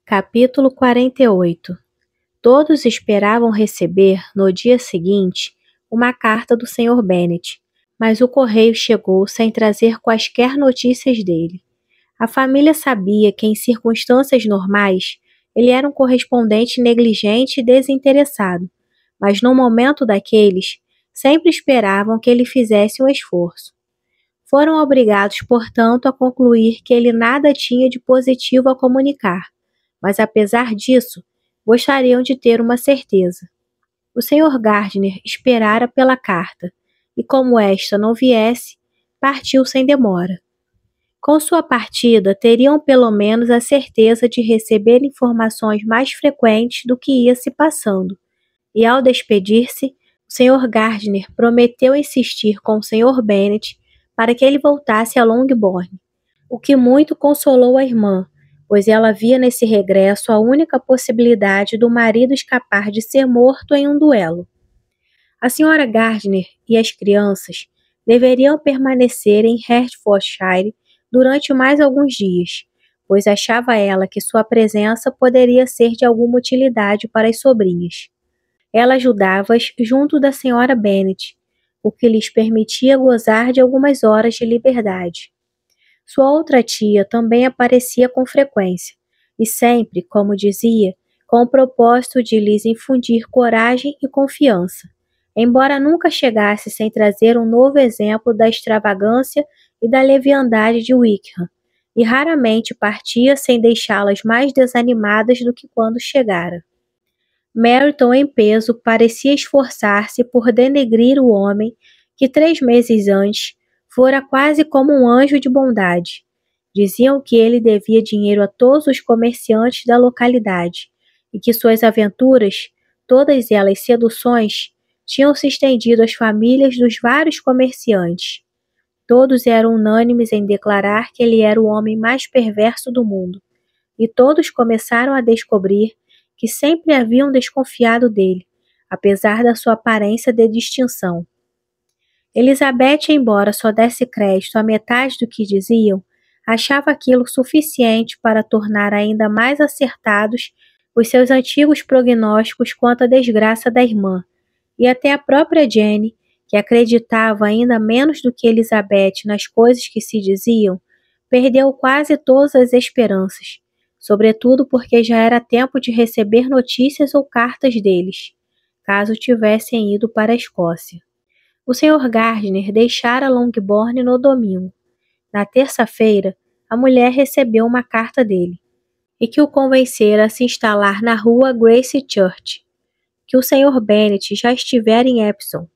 Capítulo 48. Todos esperavam receber, no dia seguinte, uma carta do Sr. Bennet, mas o correio chegou sem trazer quaisquer notícias dele. A família sabia que, em circunstâncias normais, ele era um correspondente negligente e desinteressado, mas no momento daqueles, sempre esperavam que ele fizesse um esforço. Foram obrigados, portanto, a concluir que ele nada tinha de positivo a comunicar, mas apesar disso, gostariam de ter uma certeza. O Sr. Gardner esperara pela carta, e como esta não viesse, partiu sem demora. Com sua partida, teriam pelo menos a certeza de receber informações mais frequentes do que ia se passando, e ao despedir-se, o Sr. Gardner prometeu insistir com o Sr. Bennet para que ele voltasse a Longbourn, o que muito consolou a irmã, pois ela via nesse regresso a única possibilidade do marido escapar de ser morto em um duelo. A Sra. Gardner e as crianças deveriam permanecer em Hertfordshire durante mais alguns dias, pois achava ela que sua presença poderia ser de alguma utilidade para as sobrinhas. Ela ajudava-as junto da Sra. Bennet, o que lhes permitia gozar de algumas horas de liberdade. Sua outra tia também aparecia com frequência, e sempre, como dizia, com o propósito de lhes infundir coragem e confiança, embora nunca chegasse sem trazer um novo exemplo da extravagância e da leviandade de Wickham, e raramente partia sem deixá-las mais desanimadas do que quando chegara. Meryton, em peso, parecia esforçar-se por denegrir o homem que 3 meses antes fora quase como um anjo de bondade. Diziam que ele devia dinheiro a todos os comerciantes da localidade e que suas aventuras, todas elas seduções, tinham se estendido às famílias dos vários comerciantes. Todos eram unânimes em declarar que ele era o homem mais perverso do mundo, e todos começaram a descobrir que sempre haviam desconfiado dele, apesar da sua aparência de distinção. Elizabeth, embora só desse crédito à metade do que diziam, achava aquilo suficiente para tornar ainda mais acertados os seus antigos prognósticos quanto à desgraça da irmã, e até a própria Jane, que acreditava ainda menos do que Elizabeth nas coisas que se diziam, perdeu quase todas as esperanças, sobretudo porque já era tempo de receber notícias ou cartas deles, caso tivessem ido para a Escócia. O Sr. Gardner deixara Longbourn no domingo. Na terça-feira, a mulher recebeu uma carta dele, e que o convencera a se instalar na rua Grace Church, que o Sr. Bennet já estivera em Epsom,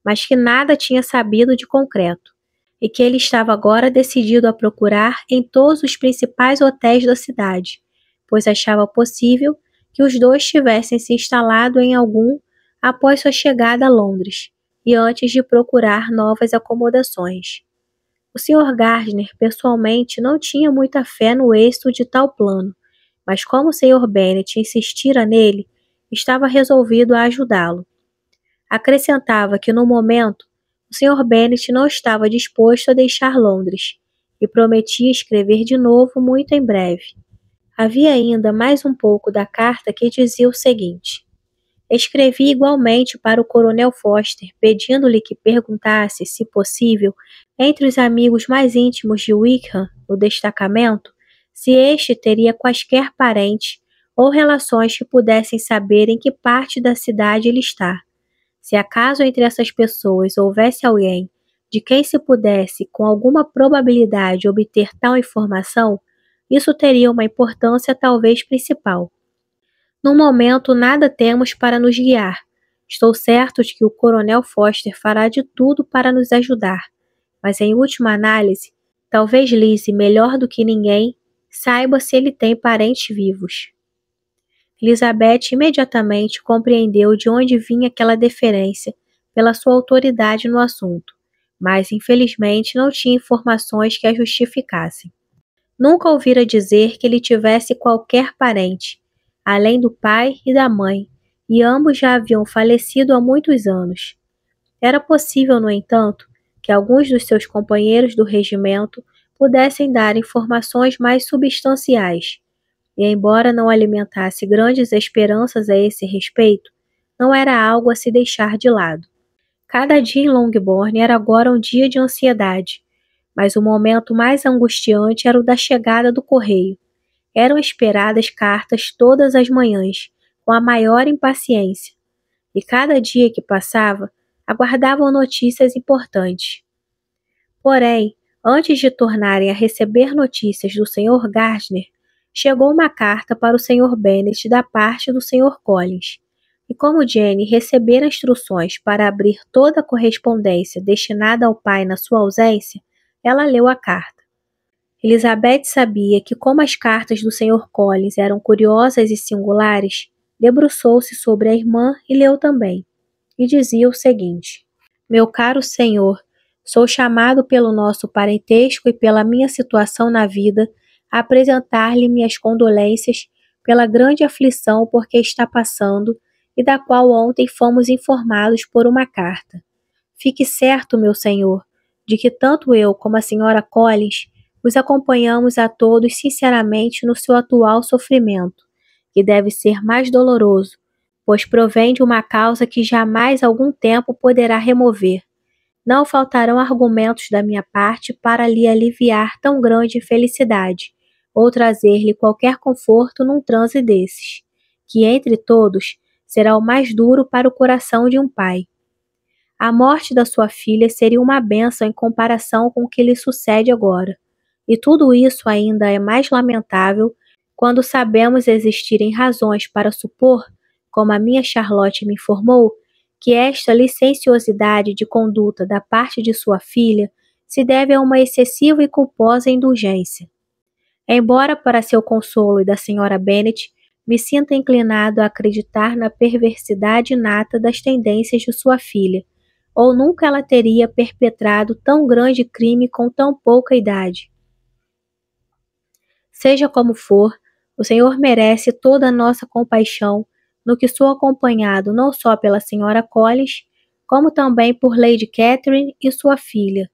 mas que nada tinha sabido de concreto, e que ele estava agora decidido a procurar em todos os principais hotéis da cidade, pois achava possível que os dois tivessem se instalado em algum após sua chegada a Londres, e antes de procurar novas acomodações. O Sr. Gardner, pessoalmente, não tinha muita fé no êxito de tal plano, mas como o Sr. Bennet insistira nele, estava resolvido a ajudá-lo. Acrescentava que, no momento, o Sr. Bennet não estava disposto a deixar Londres, e prometia escrever de novo muito em breve. Havia ainda mais um pouco da carta que dizia o seguinte: escrevi igualmente para o Coronel Foster, pedindo-lhe que perguntasse, se possível, entre os amigos mais íntimos de Wickham, no destacamento, se este teria quaisquer parentes ou relações que pudessem saber em que parte da cidade ele está. Se acaso entre essas pessoas houvesse alguém de quem se pudesse, com alguma probabilidade, obter tal informação, isso teria uma importância talvez principal. No momento, nada temos para nos guiar. Estou certo de que o Coronel Foster fará de tudo para nos ajudar, mas em última análise, talvez Lizzie, melhor do que ninguém, saiba se ele tem parentes vivos. Elizabeth imediatamente compreendeu de onde vinha aquela deferência pela sua autoridade no assunto, mas infelizmente não tinha informações que a justificassem. Nunca ouvira dizer que ele tivesse qualquer parente, além do pai e da mãe, e ambos já haviam falecido há muitos anos. Era possível, no entanto, que alguns dos seus companheiros do regimento pudessem dar informações mais substanciais. e embora não alimentasse grandes esperanças a esse respeito, não era algo a se deixar de lado. Cada dia em Longbourn era agora um dia de ansiedade, mas o momento mais angustiante era o da chegada do correio. Eram esperadas cartas todas as manhãs, com a maior impaciência, e cada dia que passava, aguardavam notícias importantes. Porém, antes de tornarem a receber notícias do Sr. Gardner, chegou uma carta para o Sr. Bennet da parte do Sr. Collins, e como Jane recebera instruções para abrir toda a correspondência destinada ao pai na sua ausência, ela leu a carta. Elizabeth sabia que, como as cartas do Sr. Collins eram curiosas e singulares, debruçou-se sobre a irmã e leu também, e dizia o seguinte: Meu caro senhor, sou chamado pelo nosso parentesco e pela minha situação na vida a apresentar-lhe minhas condolências pela grande aflição por que está passando e da qual ontem fomos informados por uma carta. Fique certo, meu senhor, de que tanto eu como a senhora Collins os acompanhamos a todos sinceramente no seu atual sofrimento, que deve ser mais doloroso, pois provém de uma causa que jamais algum tempo poderá remover. Não faltarão argumentos da minha parte para lhe aliviar tão grande infelicidade, ou trazer-lhe qualquer conforto num transe desses, que entre todos será o mais duro para o coração de um pai. A morte da sua filha seria uma bênção em comparação com o que lhe sucede agora, e tudo isso ainda é mais lamentável quando sabemos existirem razões para supor, como a minha Charlotte me informou, que esta licenciosidade de conduta da parte de sua filha se deve a uma excessiva e culposa indulgência. Embora, para seu consolo e da senhora Bennet, me sinta inclinado a acreditar na perversidade inata das tendências de sua filha, ou nunca ela teria perpetrado tão grande crime com tão pouca idade. Seja como for, o Senhor merece toda a nossa compaixão no que sou acompanhado não só pela senhora Collins, como também por Lady Catherine e sua filha,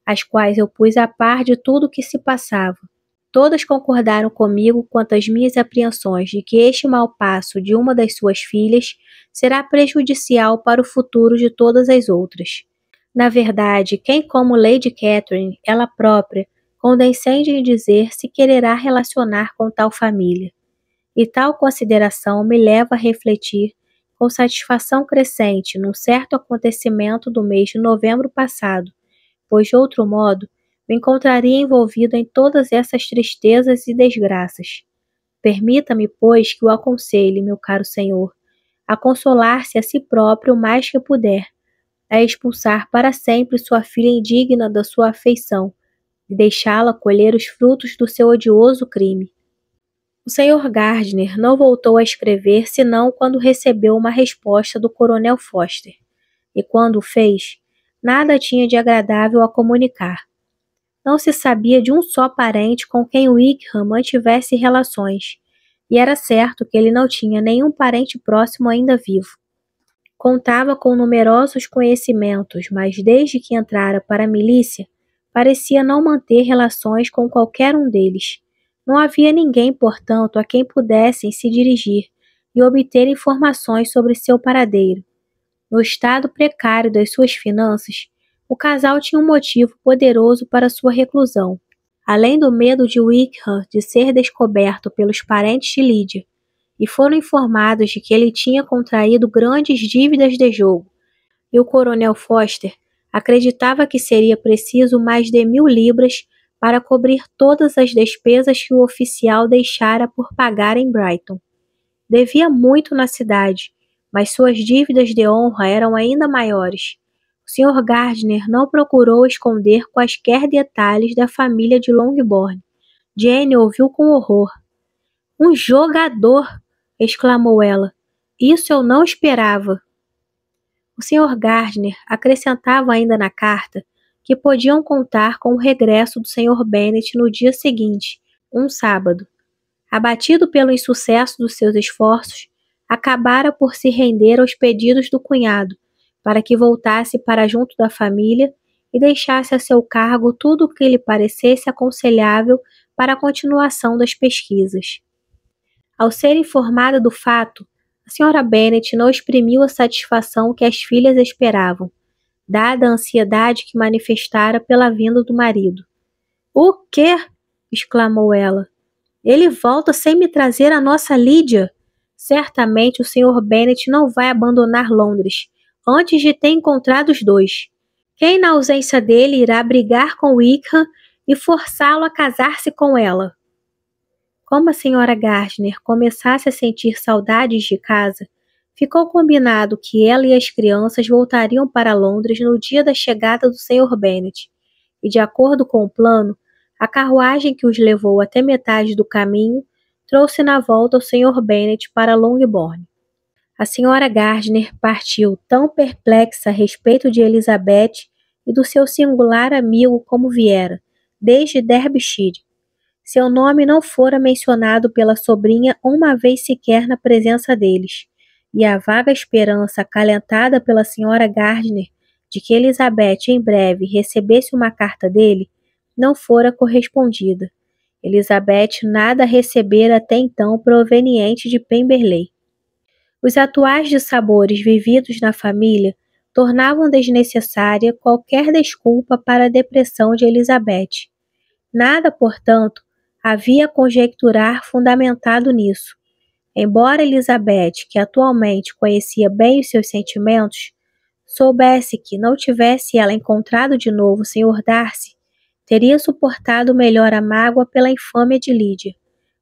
as quais eu pus a par de tudo o que se passava. Todas concordaram comigo quanto às minhas apreensões de que este mau passo de uma das suas filhas será prejudicial para o futuro de todas as outras. Na verdade, quem como Lady Catherine, ela própria, condescende em dizer se quererá relacionar com tal família. E tal consideração me leva a refletir com satisfação crescente num certo acontecimento do mês de novembro passado, pois de outro modo me encontraria envolvido em todas essas tristezas e desgraças. Permita-me, pois, que o aconselhe, meu caro senhor, a consolar-se a si próprio o mais que puder, a expulsar para sempre sua filha indigna da sua afeição e deixá-la colher os frutos do seu odioso crime. O Sr. Gardner não voltou a escrever senão quando recebeu uma resposta do coronel Foster, e quando o fez, nada tinha de agradável a comunicar. Não se sabia de um só parente com quem Wickham mantivesse relações, e era certo que ele não tinha nenhum parente próximo ainda vivo. Contava com numerosos conhecimentos, mas desde que entrara para a milícia, parecia não manter relações com qualquer um deles. Não havia ninguém, portanto, a quem pudessem se dirigir e obter informações sobre seu paradeiro. No estado precário das suas finanças, o casal tinha um motivo poderoso para sua reclusão. Além do medo de Wickham de ser descoberto pelos parentes de Lydia, e foram informados de que ele tinha contraído grandes dívidas de jogo, e o coronel Foster acreditava que seria preciso mais de 1.000 libras para cobrir todas as despesas que o oficial deixara por pagar em Brighton. Devia muito na cidade, mas suas dívidas de honra eram ainda maiores. O Sr. Gardner não procurou esconder quaisquer detalhes da família de Longbourn. Jane ouviu com horror. "Um jogador!" exclamou ela. "Isso eu não esperava." O Sr. Gardner acrescentava ainda na carta que podiam contar com o regresso do Sr. Bennet no dia seguinte, um sábado. Abatido pelo insucesso dos seus esforços, acabara por se render aos pedidos do cunhado, para que voltasse para junto da família e deixasse a seu cargo tudo o que lhe parecesse aconselhável para a continuação das pesquisas. Ao ser informada do fato, a Sra. Bennet não exprimiu a satisfação que as filhas esperavam, dada a ansiedade que manifestara pela vinda do marido. "O quê?" exclamou ela. "Ele volta sem me trazer a nossa Lídia? Certamente o Sr. Bennet não vai abandonar Londres antes de ter encontrado os dois. Quem na ausência dele irá brigar com Wickham e forçá-lo a casar-se com ela?" Como a Sra. Gardiner começasse a sentir saudades de casa, ficou combinado que ela e as crianças voltariam para Londres no dia da chegada do Sr. Bennet, e de acordo com o plano, a carruagem que os levou até metade do caminho trouxe na volta o Sr. Bennet para Longbourn. A Sra. Gardiner partiu tão perplexa a respeito de Elizabeth e do seu singular amigo como viera, desde Derbyshire. Seu nome não fora mencionado pela sobrinha uma vez sequer na presença deles, e a vaga esperança acalentada pela Sra. Gardiner de que Elizabeth em breve recebesse uma carta dele não fora correspondida. Elizabeth nada recebera até então proveniente de Pemberley. Os atuais dissabores vividos na família tornavam desnecessária qualquer desculpa para a depressão de Elizabeth. Nada, portanto, havia a conjecturar fundamentado nisso. Embora Elizabeth, que atualmente conhecia bem os seus sentimentos, soubesse que, não tivesse ela encontrado de novo o Sr. Darcy, teria suportado melhor a mágoa pela infâmia de Lídia.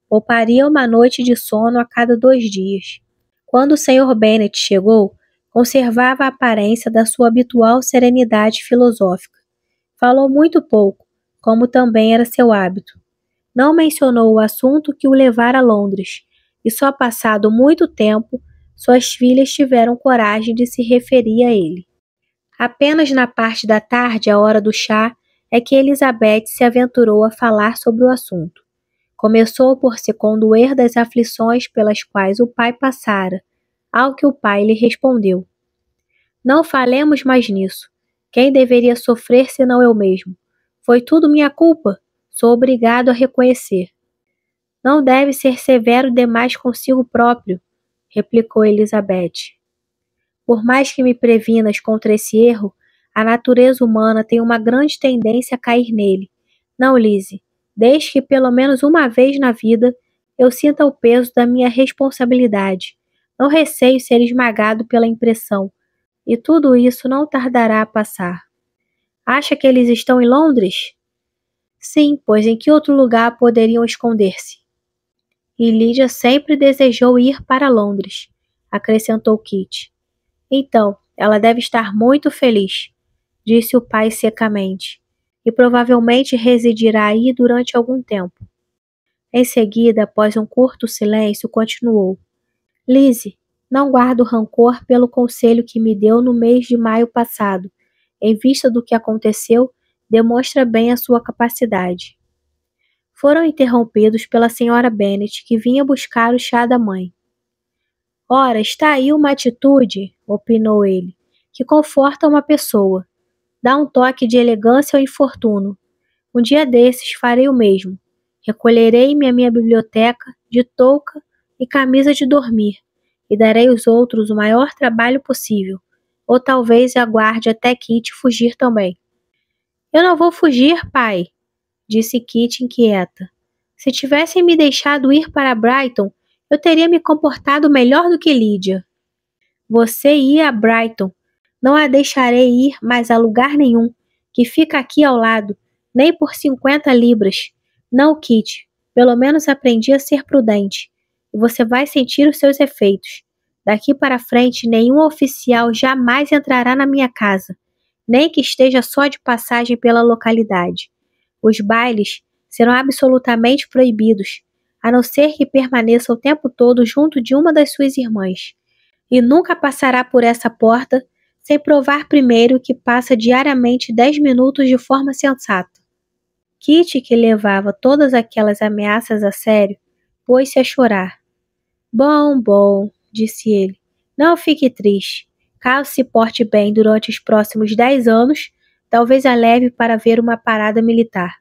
Pouparia uma noite de sono a cada 2 dias. Quando o Sr. Bennet chegou, conservava a aparência da sua habitual serenidade filosófica. Falou muito pouco, como também era seu hábito. Não mencionou o assunto que o levara a Londres, e só passado muito tempo, suas filhas tiveram coragem de se referir a ele. Apenas na parte da tarde, à hora do chá, é que Elizabeth se aventurou a falar sobre o assunto. Começou por se condoer das aflições pelas quais o pai passara, ao que o pai lhe respondeu: "Não falemos mais nisso. Quem deveria sofrer senão eu mesmo? Foi tudo minha culpa. Sou obrigado a reconhecer." "Não deve ser severo demais consigo próprio", replicou Elizabeth. "Por mais que me previnas contra esse erro, a natureza humana tem uma grande tendência a cair nele. Não, Lizzie, desde que pelo menos uma vez na vida eu sinta o peso da minha responsabilidade. Não receio ser esmagado pela impressão, e tudo isso não tardará a passar." "Acha que eles estão em Londres?" "Sim, pois em que outro lugar poderiam esconder-se?" "E Lídia sempre desejou ir para Londres", acrescentou Kitty. "Então, ela deve estar muito feliz", disse o pai secamente, "e provavelmente residirá aí durante algum tempo." Em seguida, após um curto silêncio, continuou: "Lizzie, não guardo rancor pelo conselho que me deu no mês de maio passado. Em vista do que aconteceu, demonstra bem a sua capacidade." Foram interrompidos pela Sra. Bennet, que vinha buscar o chá da mãe. "Ora, está aí uma atitude", opinou ele, "que conforta uma pessoa. Dá um toque de elegância ao infortúnio. Um dia desses farei o mesmo. Recolherei-me à minha biblioteca, de touca e camisa de dormir, e darei aos outros o maior trabalho possível. Ou talvez aguarde até Kitty fugir também." "Eu não vou fugir, pai", disse Kitty inquieta. "Se tivessem me deixado ir para Brighton, eu teria me comportado melhor do que Lídia." "Você ia a Brighton. Não a deixarei ir mais a lugar nenhum, que fica aqui ao lado, nem por 50 libras. Não, Kitty, pelo menos aprendi a ser prudente, e você vai sentir os seus efeitos. Daqui para frente, nenhum oficial jamais entrará na minha casa, nem que esteja só de passagem pela localidade. Os bailes serão absolutamente proibidos, a não ser que permaneça o tempo todo junto de uma das suas irmãs. E nunca passará por essa porta sem provar primeiro que passa diariamente 10 minutos de forma sensata." Kitty, que levava todas aquelas ameaças a sério, pôs-se a chorar. Bom, bom", disse ele, "não fique triste. Caso se porte bem durante os próximos 10 anos, talvez a leve para ver uma parada militar."